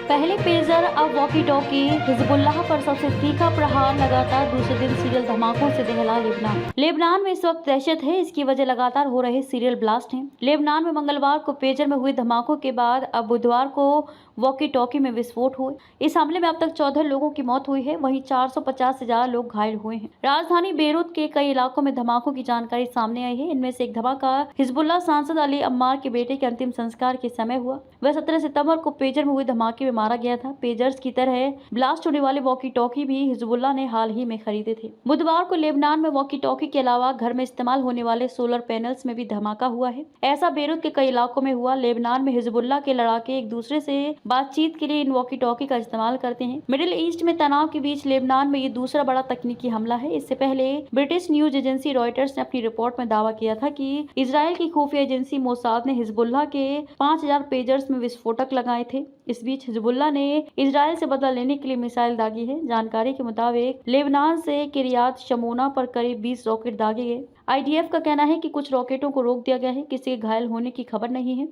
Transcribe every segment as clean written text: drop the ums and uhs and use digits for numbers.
पहले पेजर अब walkie talkie. Hezbollah पर सबसे तीखा प्रहार। लगातार दूसरे दिन सीरियल धमाकों से दहला लेबनान। लेबनान में इस वक्त दहशत है। इसकी वजह लगातार हो रहे सीरियल ब्लास्ट हैं। लेबनान में मंगलवार को पेजर में हुए धमाकों के बाद अब बुधवार को वॉकी टॉकी में विस्फोट हुए। इस हमले में अब तक 14 लोगों की मौत हुई है, वहीं 450 से ज्यादा लोग घायल हुए हैं। राजधानी बेरूत के कई इलाकों में धमाकों की जानकारी सामने आई है। इनमें से एक धमाका हिजबुल्लाह सांसद अली अम्मार के बेटे के अंतिम संस्कार के समय हुआ। वह 17 सितंबर को पेजर में हुए धमाके में मारा गया था। पेजर्स की तरह ब्लास्ट होने वाले वॉकी टॉकी भी हिजबुल्लाह ने हाल ही में खरीदे थे। बुधवार को लेबनान में वॉकी टॉकी के अलावा घर में इस्तेमाल होने वाले सोलर पैनल्स में भी धमाका हुआ है। ऐसा बेरूत के कई इलाकों में हुआ। लेबनान में हिजबुल्लाह के लड़ाके एक दूसरे से बातचीत के लिए इन वॉकी टॉकी का इस्तेमाल करते हैं। मिडिल ईस्ट में तनाव के बीच लेबनान में ये दूसरा बड़ा तकनीकी हमला है। इससे पहले ब्रिटिश न्यूज एजेंसी रॉयटर्स ने अपनी रिपोर्ट में दावा किया था कि इजराइल की खुफिया एजेंसी मोसाद ने हिजबुल्लाह के 5000 पेजर्स में विस्फोटक लगाए थे। इस बीच हिजबुल्लाह ने इजराइल से बदला लेने के लिए मिसाइल दागी है। जानकारी के मुताबिक लेबनान से किरियात शमोना पर करीब 20 रॉकेट दागे गए। आईडीएफ का कहना है कि कुछ रॉकेटों को रोक दिया गया है। किसी के घायल होने की खबर नहीं है।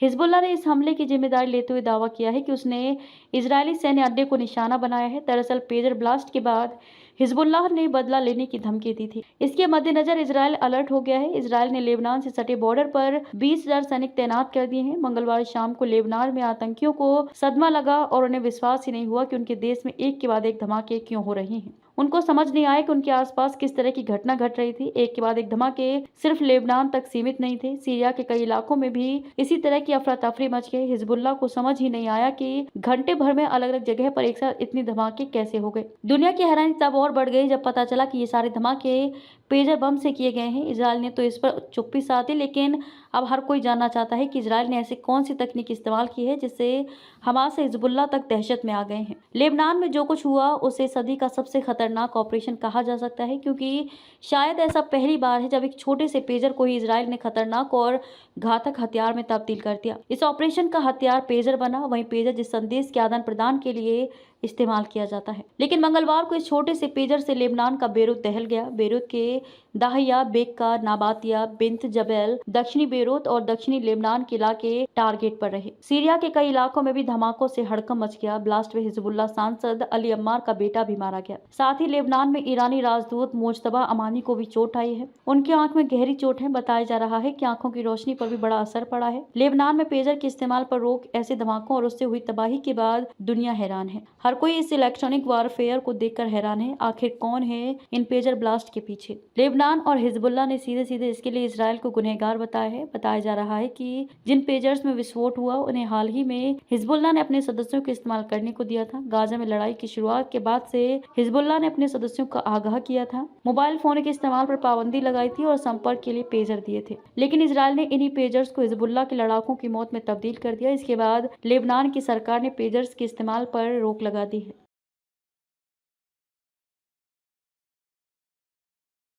हिजबुल्लाह ने इस हमले की जिम्मेदारी लेते हुए दावा किया है कि उसने इजरायली सैन्य अड्डे को निशाना बनाया है। दरअसल पेजर ब्लास्ट के बाद हिजबुल्लाह ने बदला लेने की धमकी दी थी। इसके मद्देनजर इजरायल अलर्ट हो गया है। इजरायल ने लेबनान से सटे बॉर्डर पर 20,000 सैनिक तैनात कर दिए हैं। मंगलवार शाम को लेबनान में आतंकियों को सदमा लगा और उन्हें विश्वास ही नहीं हुआ कि उनके देश में एक के बाद एक धमाके क्यों हो रहे हैं। उनको समझ नहीं आया कि उनके आसपास किस तरह की घटना घट रही थी। एक के बाद एक धमाके सिर्फ लेबनान तक सीमित नहीं थे। सीरिया के कई इलाकों में भी इसी तरह की अफरा तफरी मच गई। हिजबुल्लाह को समझ ही नहीं आया कि घंटे भर में अलग अलग जगह पर एक साथ इतनी धमाके कैसे हो गए। दुनिया की हैरानी तब और बढ़ गई जब पता चला कि ये सारे धमाके पेजर बम से किए गए हैं। इजरायल ने तो इस पर चुप्पी साधी, लेकिन अब हर कोई जानना चाहता है कि इजरायल ने ऐसी कौन सी तकनीक इस्तेमाल की है जिससे हमास से हिजबुल्लाह तक दहशत में आ गए हैं। लेबनान में जो कुछ हुआ उसे सदी का सबसे खतरनाक ऑपरेशन कहा जा सकता है, क्योंकि शायद ऐसा पहली बार है जब एक छोटे से पेजर को ही इजरायल ने खतरनाक और घातक हथियार में तब्दील कर दिया। इस ऑपरेशन का हथियार पेजर बना, वहीं पेजर जिस संदेश के आदान प्रदान के लिए इस्तेमाल किया जाता है। लेकिन मंगलवार को इस छोटे से पेजर से लेबनान का बेरूत दहल गया। बेरूत के दाहिया, बेक्का, नाबातिया, बिंत जबेल, दक्षिणी बेरूत और दक्षिणी लेबनान के इलाके टारगेट पर रहे। सीरिया के कई इलाकों में भी धमाकों से हड़कंप मच गया। ब्लास्ट में हिजबुल्लाह सांसद अली अम्मार का बेटा भी मारा गया। साथ ही लेबनान में ईरानी राजदूत मोजतबा अमानी को भी चोट आई है। उनकी आंख में गहरी चोट है। बताया जा रहा है कि आंखों की रोशनी पर भी बड़ा असर पड़ा है। लेबनान में पेजर के इस्तेमाल पर रोक, ऐसे धमाकों और उससे हुई तबाही के बाद दुनिया हैरान है। हर कोई इस इलेक्ट्रॉनिक वारफेयर को देखकर हैरान है। आखिर कौन है इन पेजर ब्लास्ट के पीछे? लेबनान और हिजबुल्लाह ने सीधे सीधे इसके लिए इजरायल को गुनहगार बताया है। बताया जा रहा है कि जिन पेजर्स में विस्फोट हुआ उन्हें हाल ही में हिजबुल्लाह ने अपने सदस्यों को इस्तेमाल करने को दिया था। गाजा में लड़ाई की शुरुआत के बाद से हिजबुल्लाह ने अपने सदस्यों को आगाह किया था, मोबाइल फोन के इस्तेमाल पर पाबंदी लगाई थी और संपर्क के लिए पेजर दिए थे। लेकिन इजरायल ने इन्हीं पेजर्स को हिजबुल्लाह के लड़ाकों की मौत में तब्दील कर दिया। इसके बाद लेबनान की सरकार ने पेजर्स के इस्तेमाल पर रोक लगा दी है।